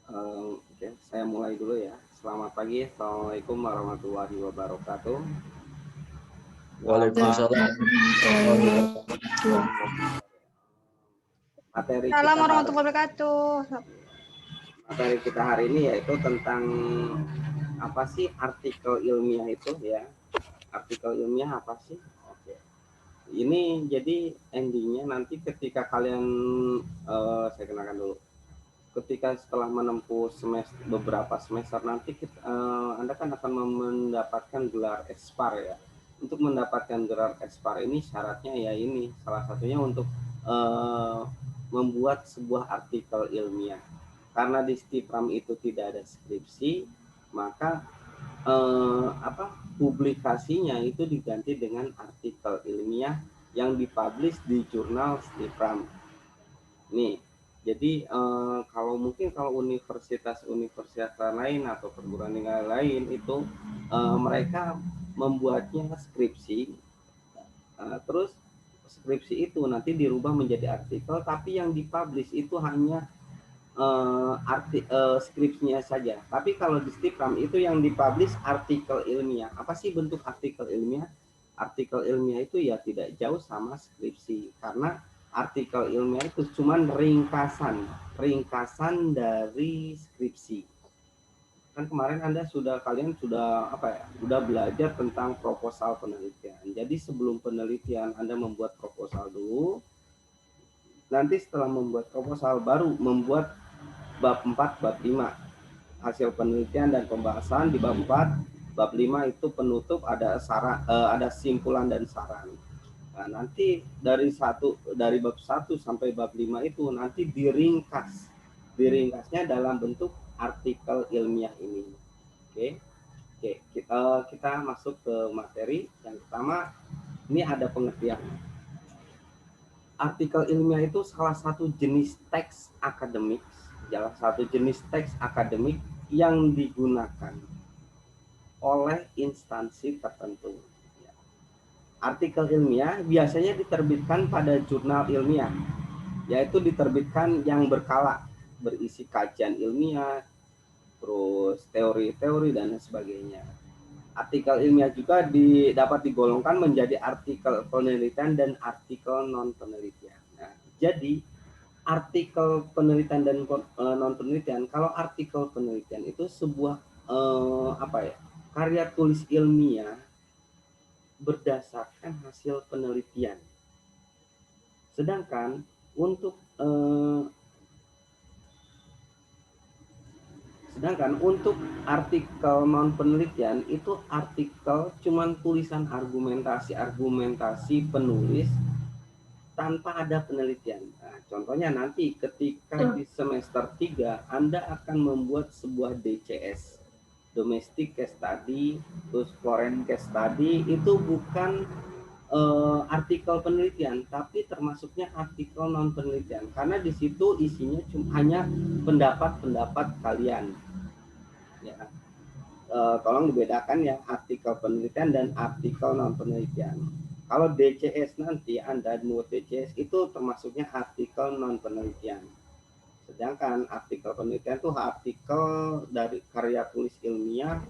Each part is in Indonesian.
Oke, saya mulai dulu ya. Selamat pagi, Assalamualaikum warahmatullahi wabarakatuh. Waalaikumsalam warahmatullahi wabarakatuh. Materi kita Assalamualaikum hari, warahmatullahi wabarakatuh. materi kita hari ini yaitu tentang apa sih artikel ilmiah itu ya. Artikel ilmiah apa sih? Oke. Ini jadi endingnya nanti ketika kalian, saya kenalkan dulu. Ketika setelah menempuh beberapa semester nanti Anda kan akan mendapatkan gelar Expar ya. Untuk mendapatkan gelar Expar ini syaratnya ya ini salah satunya untuk eh, membuat sebuah artikel ilmiah. Karena di Stipram itu tidak ada skripsi, maka publikasinya itu diganti dengan artikel ilmiah yang dipublish di jurnal Stipram. Nih, jadi kalau universitas lain atau perguruan tinggi lain itu mereka membuatnya skripsi, terus skripsi itu nanti dirubah menjadi artikel, tapi yang dipublish itu hanya skripsinya saja. Tapi kalau di Stipram itu yang dipublish artikel ilmiah. Apa sih bentuk artikel ilmiah? Artikel ilmiah itu ya tidak jauh sama skripsi, karena artikel ilmiah itu cuma ringkasan dari skripsi. Kan kemarin kalian sudah belajar tentang proposal penelitian. Jadi sebelum penelitian Anda membuat proposal dulu, nanti setelah membuat proposal baru membuat bab 4, bab 5 hasil penelitian dan pembahasan. Di bab 4, bab 5 itu penutup, ada simpulan dan saran. Nah, nanti dari bab 1 sampai bab 5 itu nanti diringkasnya dalam bentuk artikel ilmiah ini. Oke. Kita masuk ke materi. Yang pertama, ini ada pengertian. Artikel ilmiah itu salah satu jenis teks akademik yang digunakan oleh instansi tertentu. Artikel ilmiah biasanya diterbitkan pada jurnal ilmiah, yaitu diterbitkan yang berkala, berisi kajian ilmiah, terus teori-teori dan sebagainya. Artikel ilmiah juga dapat digolongkan menjadi artikel penelitian dan artikel non penelitian. Nah, jadi artikel penelitian dan non penelitian. Kalau artikel penelitian itu sebuah karya tulis ilmiah berdasarkan hasil penelitian. Sedangkan untuk artikel non penelitian itu artikel cuman tulisan argumentasi penulis tanpa ada penelitian. Nah, contohnya nanti ketika di semester 3 Anda akan membuat sebuah DCS, domestic case study, terus foreign case study, itu bukan artikel penelitian, tapi termasuknya artikel non penelitian, karena di situ isinya hanya pendapat-pendapat kalian. Ya, tolong dibedakan ya artikel penelitian dan artikel non penelitian. Kalau DCS nanti Anda buat DCS itu termasuknya artikel non penelitian. Sedangkan artikel penelitian itu artikel dari karya tulis ilmiah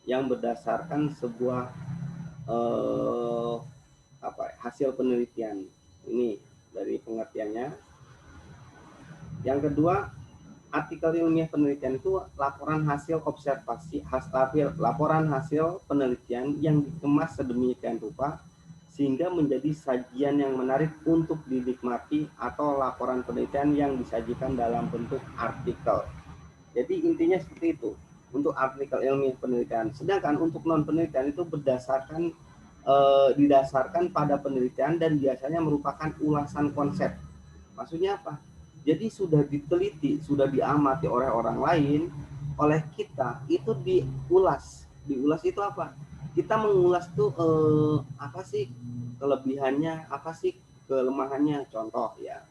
yang berdasarkan sebuah hasil penelitian. Ini dari pengertiannya. Yang kedua, artikel ilmiah penelitian itu laporan hasil penelitian yang dikemas sedemikian rupa sehingga menjadi sajian yang menarik untuk dinikmati, atau laporan penelitian yang disajikan dalam bentuk artikel. Jadi intinya seperti itu untuk artikel ilmiah penelitian. Sedangkan untuk non penelitian itu didasarkan pada penelitian dan biasanya merupakan ulasan konsep. Maksudnya apa? Jadi sudah diteliti, sudah diamati oleh orang lain, oleh kita, itu diulas. Diulas itu apa? Kita mengulas tuh apa sih kelebihannya, apa sih kelemahannya. Contoh ya,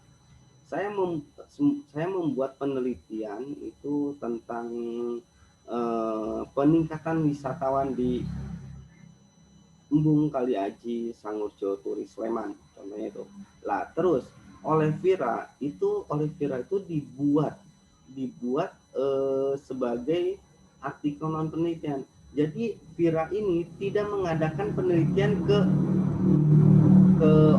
saya membuat penelitian itu tentang peningkatan wisatawan di Embung Kali Aji, Sangurjo, Turi, Sleman, contohnya itu. Lah terus oleh Vira itu dibuat sebagai artikel non penelitian. Jadi Vira ini tidak mengadakan penelitian ke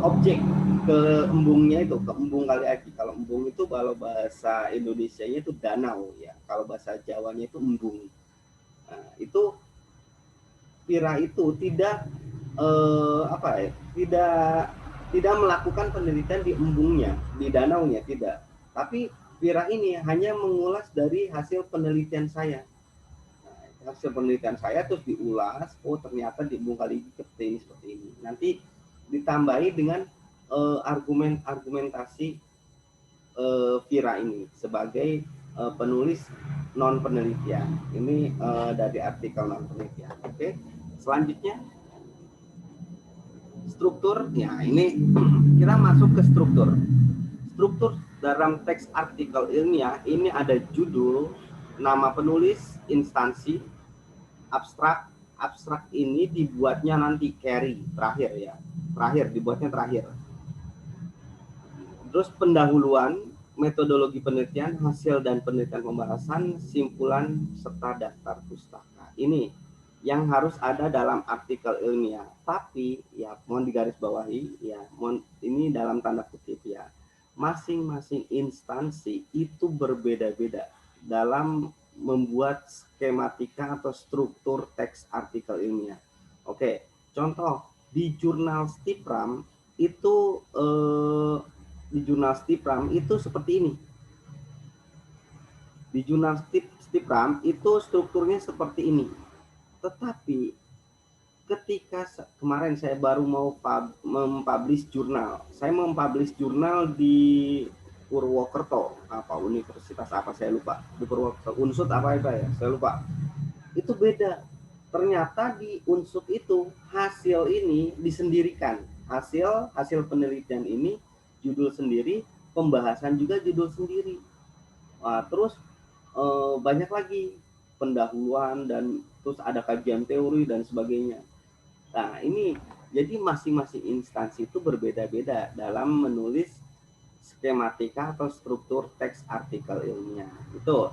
objek, ke embungnya itu, ke embung kali aki. Kalau embung itu kalau bahasa Indonesianya itu danau ya, kalau bahasa Jawanya itu embung. Nah, itu Vira itu tidak tidak melakukan penelitian di embungnya, di danaunya, tidak. Tapi Vira ini hanya mengulas dari hasil penelitian saya. Nah, hasil penelitian saya terus diulas, oh ternyata di embung kali seperti ini. Nanti ditambahi dengan argumentasi Vira ini sebagai penulis non penelitian. Ini dari artikel non penelitian. Oke, selanjutnya struktur. Ya, ini kita masuk ke struktur. Struktur dalam teks artikel ilmiah ini ada judul, nama penulis, instansi, abstrak. Abstrak ini dibuatnya nanti carry terakhir ya. Dibuatnya terakhir. Terus pendahuluan, metodologi penelitian, hasil dan penelitian pembahasan, simpulan, serta daftar pustaka. Ini yang harus ada dalam artikel ilmiah. Tapi ya mohon digarisbawahi ya, ini dalam tanda kutip ya. Masing-masing instansi itu berbeda-beda dalam membuat skematika atau struktur teks artikel ilmiah. Oke, contoh di jurnal Stipram itu di jurnal Stipram itu seperti ini. Di jurnal Stipram itu strukturnya seperti ini. Tetapi ketika kemarin saya baru mau mempublish jurnal, saya mempublish jurnal di Purwokerto, universitas apa saya lupa, di Purwokerto, Unsut apa itu ya, saya lupa. Itu beda. Ternyata di Unsut itu hasil ini disendirikan. Hasil penelitian ini judul sendiri, pembahasan juga judul sendiri. Nah, terus banyak lagi pendahuluan dan terus ada kajian teori dan sebagainya. Nah, ini jadi masing-masing instansi itu berbeda-beda dalam menulis skematika atau struktur teks artikel ilmiah. Itu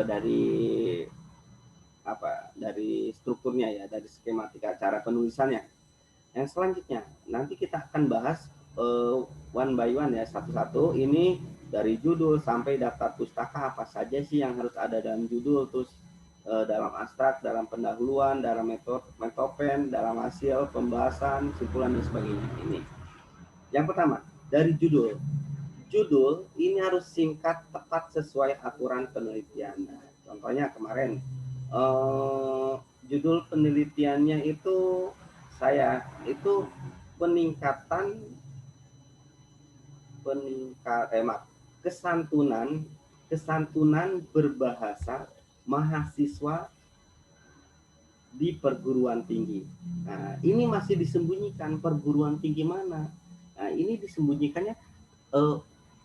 dari strukturnya ya, dari skematika cara penulisannya. Yang selanjutnya nanti kita akan bahas one by one ya, satu-satu. Ini dari judul sampai daftar pustaka, apa saja sih yang harus ada dalam judul, terus dalam abstrak, dalam pendahuluan, dalam metopen, dalam hasil pembahasan, simpulan dan sebagainya. Ini yang pertama, dari judul. Judul ini harus singkat, tepat, sesuai aturan penelitian. Nah, contohnya kemarin judul penelitiannya itu kesantunan berbahasa mahasiswa di perguruan tinggi. Nah, ini masih disembunyikan perguruan tinggi mana. Nah, ini disembunyikannya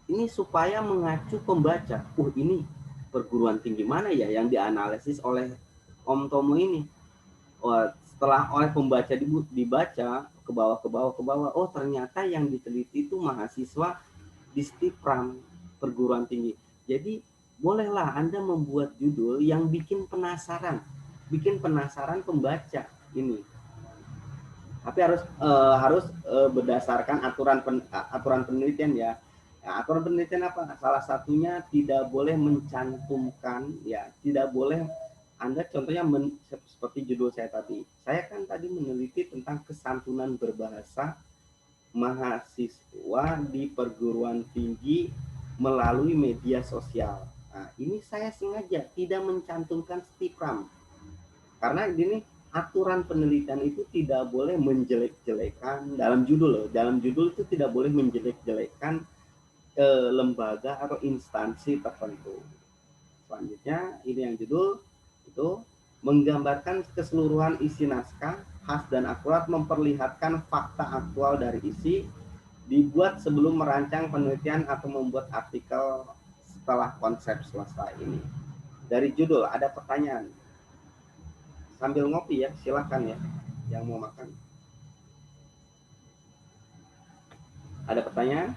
ini supaya mengacu pembaca. Ini perguruan tinggi mana ya yang dianalisis oleh Om Tomo ini. Setelah oleh pembaca dibaca ke bawah, oh ternyata yang diteliti itu mahasiswa di Stipram, perguruan tinggi. Jadi bolehlah Anda membuat judul yang bikin penasaran pembaca ini. Tapi harus berdasarkan aturan penelitian ya. Nah, aturan penelitian apa? Salah satunya tidak boleh mencantumkan ya, tidak boleh Anda contohnya seperti judul saya tadi. Saya kan tadi meneliti tentang kesantunan berbahasa mahasiswa di perguruan tinggi melalui media sosial. Nah, ini saya sengaja tidak mencantumkan Stipram. Karena ini aturan penelitian itu tidak boleh menjelek-jelekan dalam judul. Dalam judul itu tidak boleh menjelek-jelekan lembaga atau instansi tertentu. Selanjutnya ini yang judul itu menggambarkan keseluruhan isi naskah, khas dan akurat, memperlihatkan fakta aktual dari isi, dibuat sebelum merancang penelitian atau membuat artikel setelah konsep selesai. Ini dari judul. Ada pertanyaan? Sambil ngopi ya, silakan ya yang mau makan. Ada pertanyaan?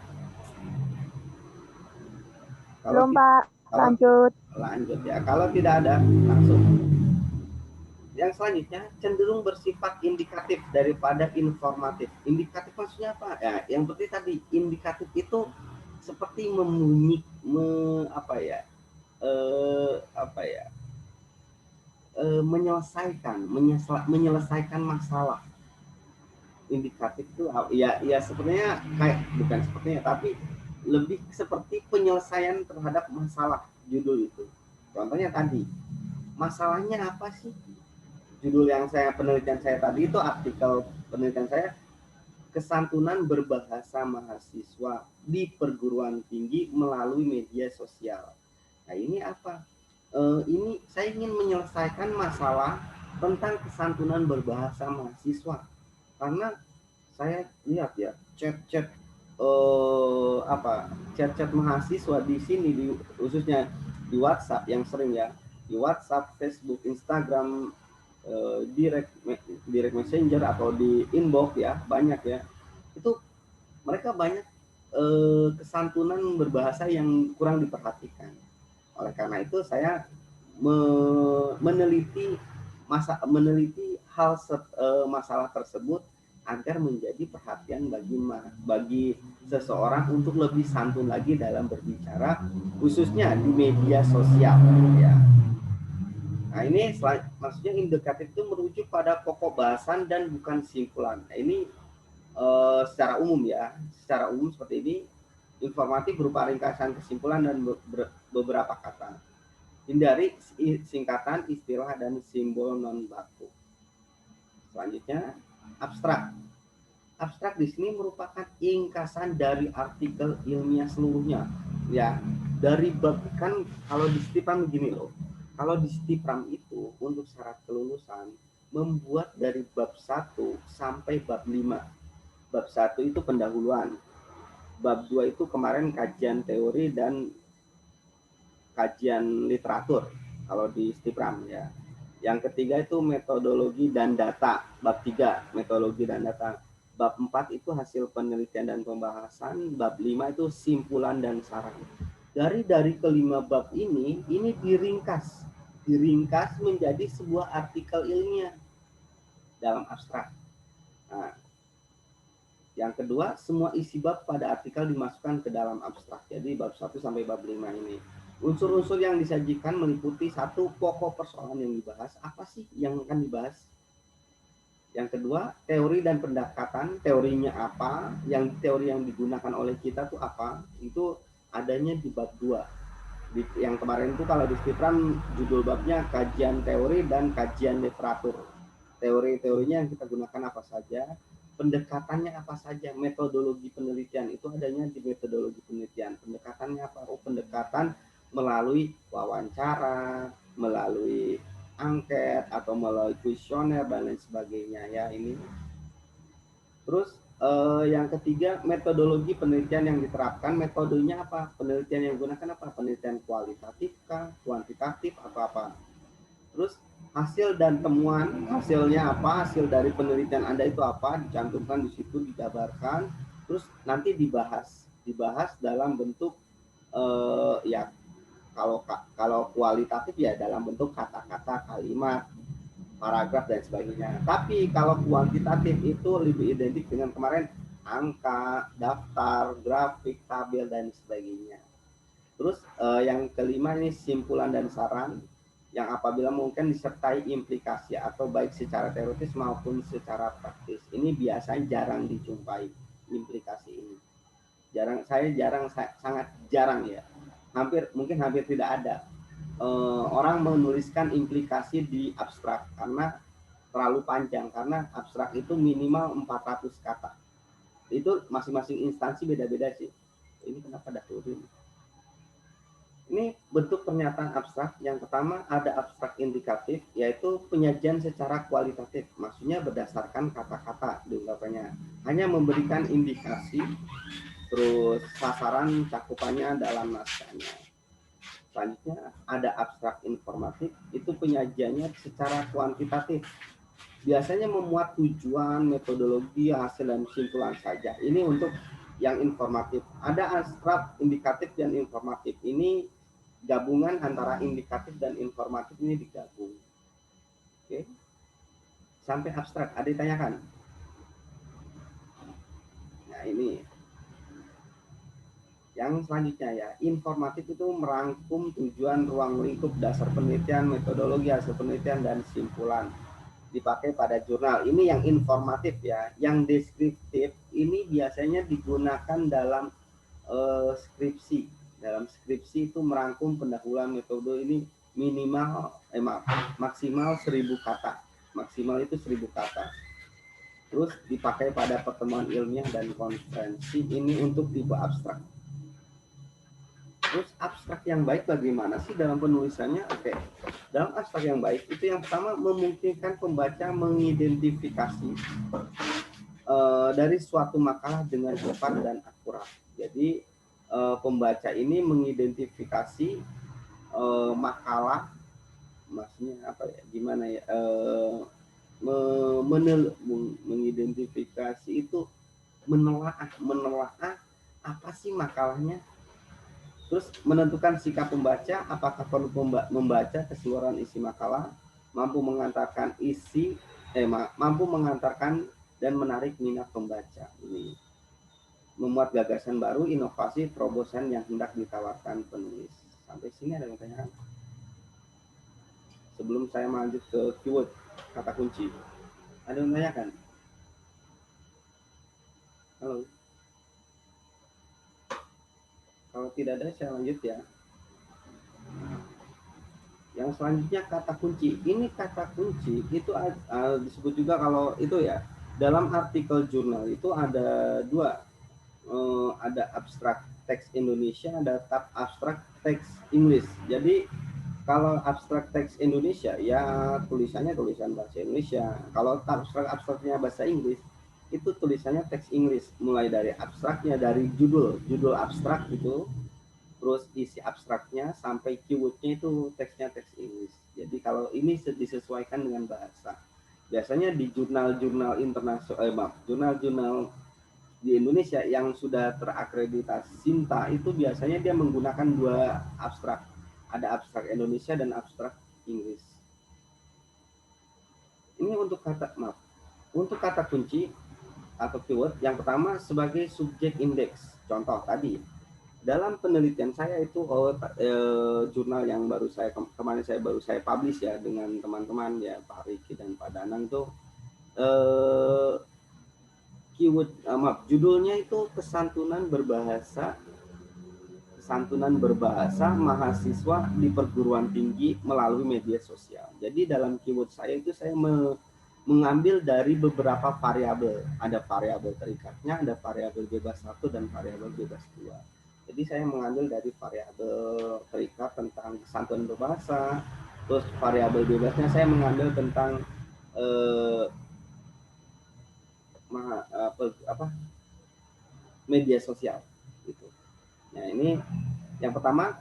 Belum, Pak. Lanjut. Lanjut ya. Kalau tidak ada, langsung. Yang selanjutnya cenderung bersifat indikatif daripada informatif. Indikatif maksudnya apa? Ya, yang seperti tadi, indikatif itu seperti menyelesaikan masalah. Indikatif itu ya sepertinya kayak, bukan sepertinya, tapi lebih seperti penyelesaian terhadap masalah judul itu. Contohnya tadi, masalahnya apa sih? Judul yang penelitian saya tadi itu, artikel penelitian saya, kesantunan berbahasa mahasiswa di perguruan tinggi melalui media sosial. Nah ini apa? Ini saya ingin menyelesaikan masalah tentang kesantunan berbahasa mahasiswa, karena saya lihat ya chat-chat chat-chat mahasiswa di sini, khususnya di WhatsApp yang sering ya, di WhatsApp, Facebook, Instagram, direct messenger atau di inbox ya, banyak ya, itu mereka banyak kesantunan berbahasa yang kurang diperhatikan. Oleh karena itu saya meneliti masalah tersebut agar menjadi perhatian bagi seseorang untuk lebih santun lagi dalam berbicara, khususnya di media sosial ya. Nah ini maksudnya indikatif itu merujuk pada pokok bahasan dan bukan simpulan. Nah, ini secara umum ya, secara umum seperti ini. Informatif berupa ringkasan, kesimpulan, dan beberapa kata. Hindari singkatan, istilah, dan simbol non baku. Selanjutnya, abstrak. Abstrak di sini merupakan ringkasan dari artikel ilmiah seluruhnya. Ya, dari bab, kan kalau di Stipram begini loh. Kalau di Stipram itu untuk syarat kelulusan membuat dari bab 1 sampai bab 5. Bab 1 itu pendahuluan. Bab 2 itu kemarin kajian teori dan kajian literatur kalau di Stipram ya. Yang ketiga itu metodologi dan data. Bab 3 metodologi dan data. Bab 4 itu hasil penelitian dan pembahasan. Bab 5 itu simpulan dan saran. Dari kelima bab ini diringkas menjadi sebuah artikel ilmiah dalam abstrak. Nah, yang kedua, semua isi bab pada artikel dimasukkan ke dalam abstrak. Jadi bab 1 sampai bab 5 ini. Unsur-unsur yang disajikan meliputi satu, pokok persoalan yang dibahas. Apa sih yang akan dibahas? Yang kedua, teori dan pendekatan. Teorinya apa? Teori yang digunakan oleh kita tuh apa? Itu adanya di bab 2. Yang kemarin itu kalau di Stipram judul babnya kajian teori dan kajian literatur. Teori-teorinya yang kita gunakan apa saja, pendekatannya apa saja, metodologi penelitian itu adanya di metodologi penelitian. Pendekatannya apa? Pendekatan melalui wawancara, melalui angket, atau melalui kuesioner dan lain sebagainya ya ini. Terus yang ketiga, metodologi penelitian yang diterapkan. Metodenya apa? Penelitian yang digunakan apa? Penelitian kualitatif kah, kuantitatif, atau apa? Terus hasil dan temuan, hasilnya apa? Hasil dari penelitian Anda itu apa? Dicantumkan di situ, dijabarkan. Terus nanti dibahas dalam bentuk ya kalau kualitatif ya dalam bentuk kata-kata, kalimat, paragraf dan sebagainya. Tapi kalau kuantitatif itu lebih identik dengan kemarin angka, daftar, grafik, tabel dan sebagainya. Terus yang kelima ini simpulan dan saran, yang apabila mungkin disertai implikasi atau baik secara teoritis maupun secara praktis. Ini biasanya jarang dijumpai implikasi ini. Sangat jarang ya. Mungkin hampir tidak ada orang menuliskan implikasi di abstrak karena terlalu panjang, karena abstrak itu minimal 400 kata. Itu masing-masing instansi beda-beda sih. Ini kenapa ada turun? Ini bentuk pernyataan abstrak. Yang pertama ada abstrak indikatif, yaitu penyajian secara kualitatif. Maksudnya berdasarkan kata-kata diungkapkannya. Hanya memberikan indikasi, terus sasaran cakupannya dalam naskahnya. Selanjutnya ada abstrak informatif, itu penyajiannya secara kuantitatif. Biasanya memuat tujuan, metodologi, hasil, dan kesimpulan saja. Ini untuk yang informatif. Ada abstrak indikatif dan informatif. Ini gabungan antara indikatif dan informatif ini digabung. Oke. Sampai abstrak, ada ditanyakan? Nah, ini yang selanjutnya ya, informatif itu merangkum tujuan, ruang lingkup, dasar penelitian, metodologi, hasil penelitian, dan kesimpulan dipakai pada jurnal. Ini yang informatif ya. Yang deskriptif ini biasanya digunakan dalam skripsi. Dalam skripsi itu merangkum pendahuluan metode ini maksimal 1000 kata. Maksimal itu 1000 kata. Terus dipakai pada pertemuan ilmiah dan konferensi, ini untuk tipe abstrak. Terus abstrak yang baik bagaimana sih dalam penulisannya? Oke. Dalam abstrak yang baik itu yang pertama memungkinkan pembaca mengidentifikasi dari suatu makalah dengan cepat dan akurat. Jadi pembaca ini mengidentifikasi makalah, maksudnya apa ya? Gimana ya? Mengidentifikasi itu menelaah apa sih makalahnya. Terus menentukan sikap pembaca, apakah perlu membaca keseluruhan isi makalah, mampu mengantarkan mampu mengantarkan dan menarik minat pembaca. Ini memuat gagasan baru, inovasi, terobosan yang hendak ditawarkan penulis. Sampai sini ada yang tanyakan? Sebelum saya lanjut ke keyword, kata kunci, ada yang tanyakan? Halo? Kalau tidak ada, saya lanjut ya. Yang selanjutnya kata kunci. Ini kata kunci itu disebut juga kalau itu ya, dalam artikel jurnal itu ada dua, ada abstrak teks Indonesia, ada abstrak teks Inggris. Jadi kalau abstrak teks Indonesia ya tulisannya tulisan bahasa Indonesia. Kalau abstraknya bahasa Inggris itu tulisannya teks Inggris, mulai dari abstraknya, dari judul abstrak itu, terus isi abstraknya sampai keywordnya itu teksnya teks Inggris. Jadi kalau ini disesuaikan dengan bahasa. Biasanya di jurnal-jurnal internasional, jurnal-jurnal di Indonesia yang sudah terakreditasi SINTA itu biasanya dia menggunakan dua abstrak. Ada abstrak Indonesia dan abstrak Inggris. Ini untuk kata kunci atau keyword. Yang pertama sebagai subjek indeks. Contoh tadi dalam penelitian saya itu jurnal yang kemarin baru saya publish ya dengan teman-teman ya, Pak Riki dan Pak Danang tuh keyword judulnya itu kesantunan berbahasa mahasiswa di perguruan tinggi melalui media sosial. Jadi dalam keyword saya itu saya mengambil dari beberapa variabel. Ada variabel terikatnya, ada variabel bebas 1 dan variabel bebas 2. Jadi saya mengambil dari variabel terikat tentang kesantunan berbahasa, terus variabel bebasnya saya mengambil tentang media sosial gitu. Nah, ini yang pertama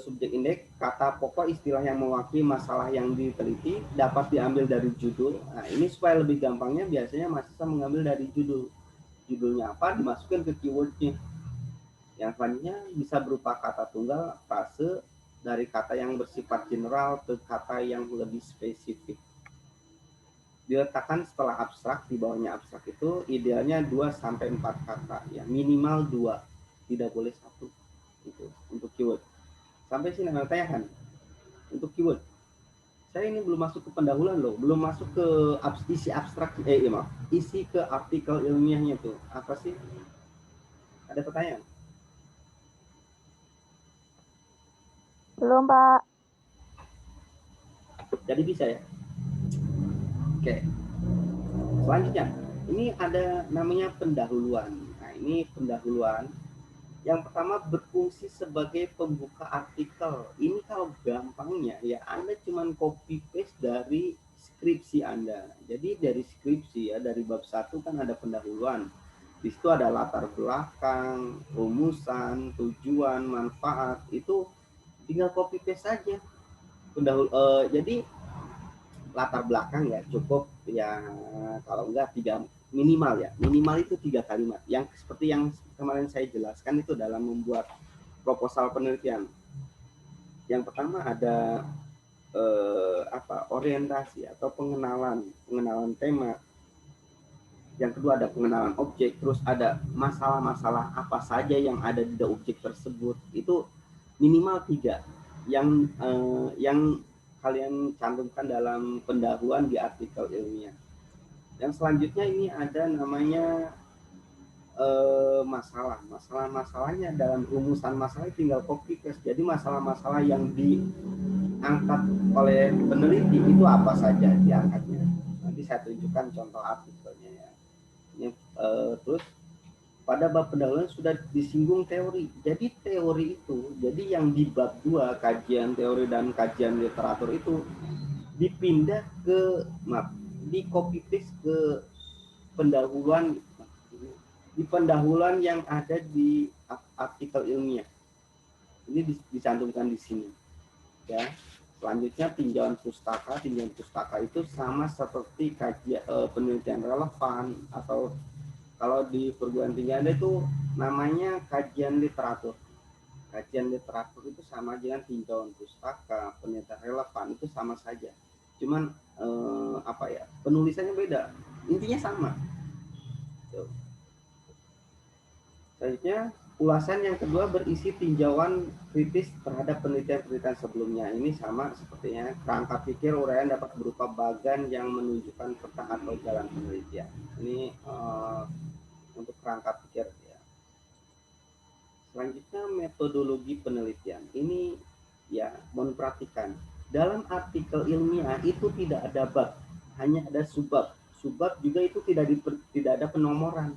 subjek indeks, kata pokok istilah yang mewakili masalah yang diteliti dapat diambil dari judul. Nah, ini supaya lebih gampangnya biasanya mahasiswa mengambil dari judul. Judulnya apa, dimasukkan ke keywordnya. Yang selanjutnya bisa berupa kata tunggal, frase, dari kata yang bersifat general ke kata yang lebih spesifik. Diletakkan setelah abstrak, di bawahnya abstrak itu idealnya 2-4 kata, ya minimal 2, tidak boleh 1. Itu untuk keyword. Sampai sini tanyakan untuk keyword. Saya ini belum masuk ke pendahuluan loh, belum masuk ke isi abstrak, isi ke artikel ilmiahnya tuh. Apa sih? Ada pertanyaan? Belum, Pak. Jadi bisa ya? Oke. Selanjutnya, ini ada namanya pendahuluan. Nah, ini pendahuluan. Yang pertama berfungsi sebagai pembuka artikel. Ini kalau gampangnya ya Anda cuma copy paste dari skripsi Anda. Jadi dari skripsi ya, dari bab 1 kan ada pendahuluan. Di situ ada latar belakang, rumusan, tujuan, manfaat. Itu tinggal copy paste saja. Jadi latar belakang ya cukup ya, kalau enggak 3 minimal itu 3 kalimat yang seperti yang kemarin saya jelaskan itu dalam membuat proposal penelitian. yang pertama ada orientasi atau pengenalan tema. Yang kedua ada pengenalan objek, terus ada masalah-masalah apa saja yang ada di objek tersebut. Itu minimal 3 yang kalian cantumkan dalam pendahuluan di artikel ilmiah. Yang selanjutnya ini ada namanya masalahnya dalam rumusan masalah tinggal copy paste. Jadi masalah-masalah yang diangkat oleh peneliti itu apa saja diangkatnya. Nanti saya tunjukkan contoh artikelnya ya. Ini, terus pada bab pendahuluan sudah disinggung teori. Jadi teori itu, jadi yang di bab 2 kajian teori dan kajian literatur itu dipindah di copy paste ke pendahuluan, di pendahuluan yang ada di artikel ilmiah. Ini dicantumkan di sini. Ya. Selanjutnya tinjauan pustaka. Tinjauan pustaka itu sama seperti kajian penelitian relevan, atau kalau di perguruan tinggi Anda itu namanya kajian literatur. Kajian literatur itu sama dengan tinjauan pustaka, penelitian relevan, itu sama saja. Cuman penulisannya beda. Intinya sama. Selanjutnya, ulasan yang kedua berisi tinjauan kritis terhadap penelitian-penelitian sebelumnya. Ini sama sepertinya, kerangka pikir uraian dapat berupa bagan yang menunjukkan peta atau jalan penelitian. Ini untuk kerangka pikir ya. Selanjutnya metodologi penelitian. Ini ya mohon perhatikan. Dalam artikel ilmiah itu tidak ada bab, hanya ada subbab. Subbab juga itu tidak ada penomoran.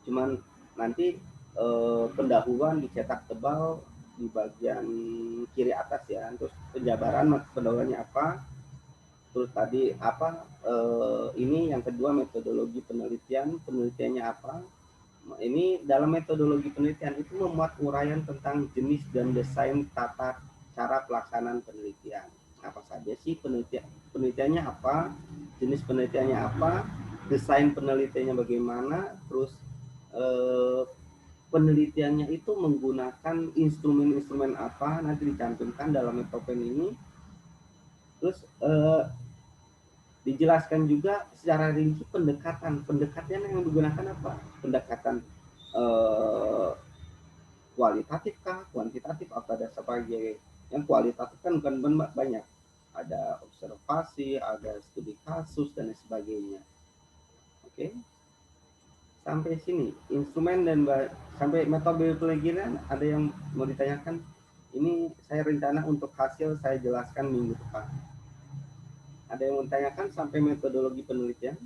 Cuman nanti pendahuluan dicetak tebal di bagian kiri atas ya. Terus penjabaran pendahuluannya apa? Terus tadi ini yang kedua metodologi penelitian, penelitiannya apa? Ini dalam metodologi penelitian itu memuat uraian tentang jenis dan desain tata cara pelaksanaan penelitian. Apa saja sih penelitiannya apa, jenis penelitiannya apa, desain penelitiannya bagaimana, terus penelitiannya itu menggunakan instrumen-instrumen apa, nanti dicantumkan dalam metopen ini. Terus dijelaskan juga secara rinci pendekatan yang digunakan apa, pendekatan kualitatif kah, kuantitatif, apa ada sebagai yang kualitatif kan bukan banyak, ada observasi, ada studi kasus dan sebagainya. Oke. Sampai sini instrumen dan sampai metode penelitian ada yang mau ditanyakan? Ini saya rencana untuk hasil saya jelaskan minggu depan. Ada yang mau ditanyakan sampai metodologi penelitian?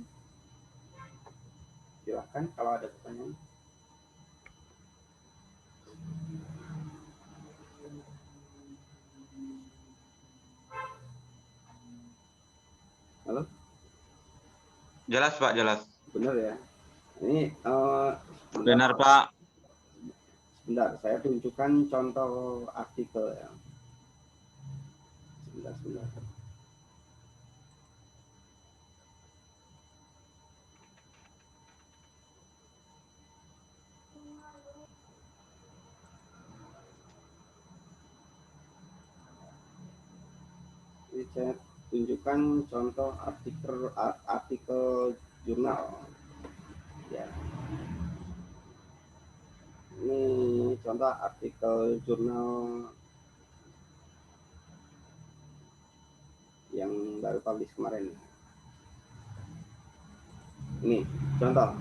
Silakan kalau ada pertanyaan. Halo? Jelas Pak, jelas. Benar ya. Ini benar Pak. Sebentar, saya tunjukkan contoh artikel ya. Sebentar. Ini saya tunjukkan contoh artikel jurnal. Ya. Ini contoh artikel jurnal yang baru publish kemarin. Ini contoh.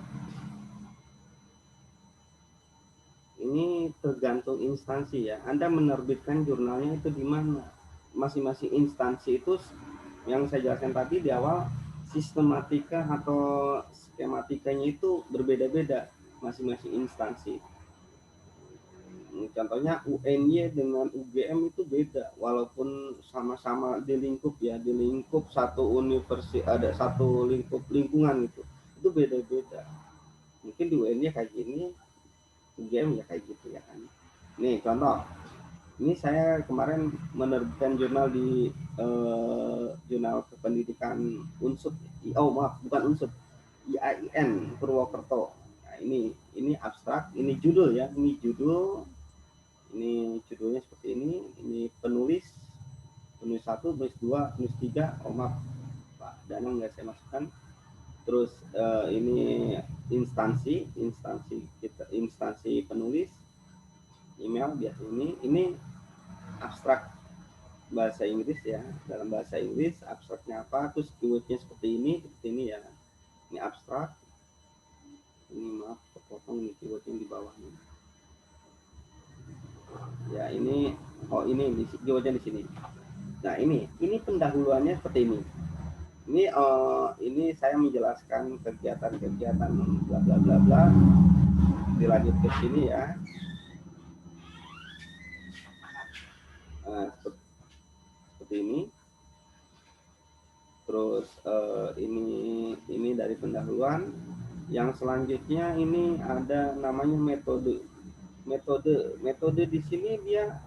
Ini tergantung instansi ya. Anda menerbitkan jurnalnya itu di mana? Masing-masing instansi itu yang saya jelaskan tadi di awal, sistematika atau skematikanya itu berbeda-beda masing-masing instansi. Contohnya UNY dengan UGM itu beda, walaupun sama-sama di lingkup ya, di lingkup satu universitas, ada satu lingkungan itu beda-beda. Mungkin di UNY kayak gini, UGM ya kayak gitu ya kan. Nih contoh, ini saya kemarin menerbitkan jurnal di jurnal kependidikan Unsud, bukan Unsud, IAIN Purwokerto. Nah, ini abstrak, ini judul ya, ini judulnya seperti ini penulis, -1, -2, -3. Oh maaf, Pak Danang nggak saya masukkan. Terus ini instansi penulis, email biasa ini abstrak bahasa Inggris ya. Dalam bahasa Inggris abstraknya apa, terus keywordnya seperti ini ya. Ini abstrak. Ini maaf kepotong nih keywordnya di bawahnya. Ya ini, oh ini keywordnya di sini. Nah ini pendahuluannya seperti ini. Ini saya menjelaskan kegiatan bla bla bla bla. Dilanjut ke sini ya. Nah, seperti ini. Terus ini dari pendahuluan. Yang selanjutnya ini ada namanya metode di sini dia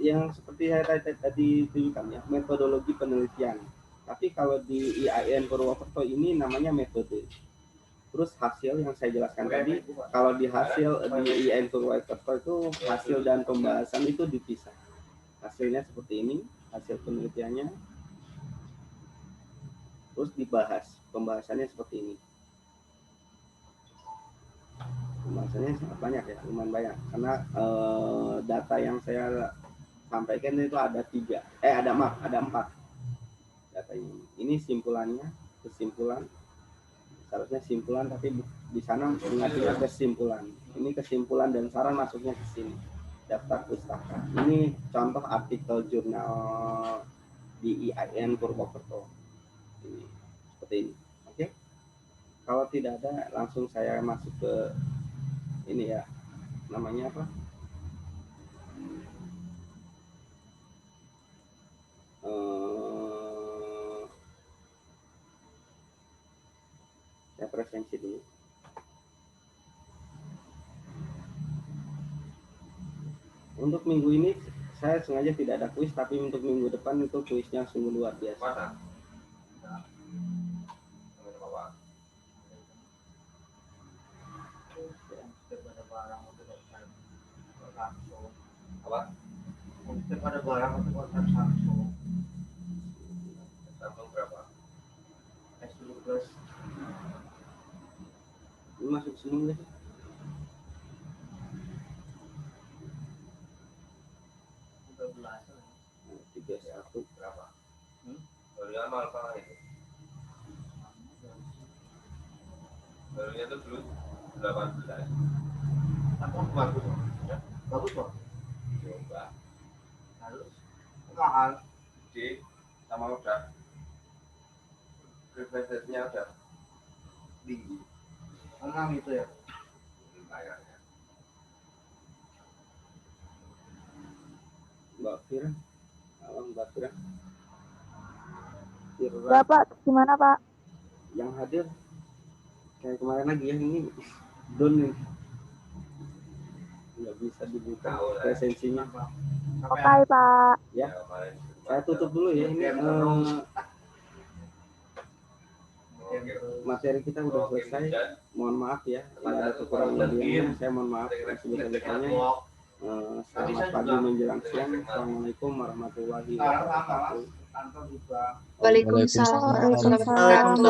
yang seperti saya tadi tunjukkan ya, metodologi penelitian. Tapi kalau di IAIN Purwokerto ini namanya metode. Terus hasil yang saya jelaskan tadi, kalau di hasil di IAIN Purwokerto itu hasil dan pembahasan itu dipisah. Hasilnya seperti ini, hasil penelitiannya. Terus dibahas, pembahasannya seperti ini. Pembahasannya sangat banyak ya, lumayan banyak. Karena data yang saya sampaikan itu ada 4 data ini simpulannya, kesimpulan. Seharusnya simpulan tapi di sana mengajukan kesimpulan. Ini kesimpulan dan saran masuknya ke sini. Daftar pustaka. Ini contoh artikel jurnal di IAIN Purwokerto. Ini seperti ini. Oke. Kalau tidak ada langsung saya masuk ke ini ya. Namanya apa? Saya presensi dulu. Untuk minggu ini saya sengaja tidak ada kuis, tapi untuk minggu depan itu kuisnya sungguh luar biasa. Ada barang untuk kontak Samsung. Samsung berapa? S12. Ini masuk semua deh. Udah belasan. 31 Berapa? Baru lama apa itu? Barunya itu dulu 18. Apa bagus? Bagus kok. Coba. Harus mahal. Di sama udah. Frequency-nya udah tinggi. Enam itu ya. Layarnya. Mbak Fira. Halo Mbak Fira. Ya Pak, gimana Pak? Yang hadir kayak kemarin lagi ya, ini down nih. Nggak bisa dibuka presensinya. Oke Pak. Ya, saya tutup dulu ya. Ini materi kita udah selesai. Mohon maaf ya, ada kekurangan lebihnya. Saya mohon maaf sebesar-besarnya. Selamat pagi menjelang siang. Assalamualaikum warahmatullahi wabarakatuh. Waalaikumsalam warahmatullahi wabarakatuh.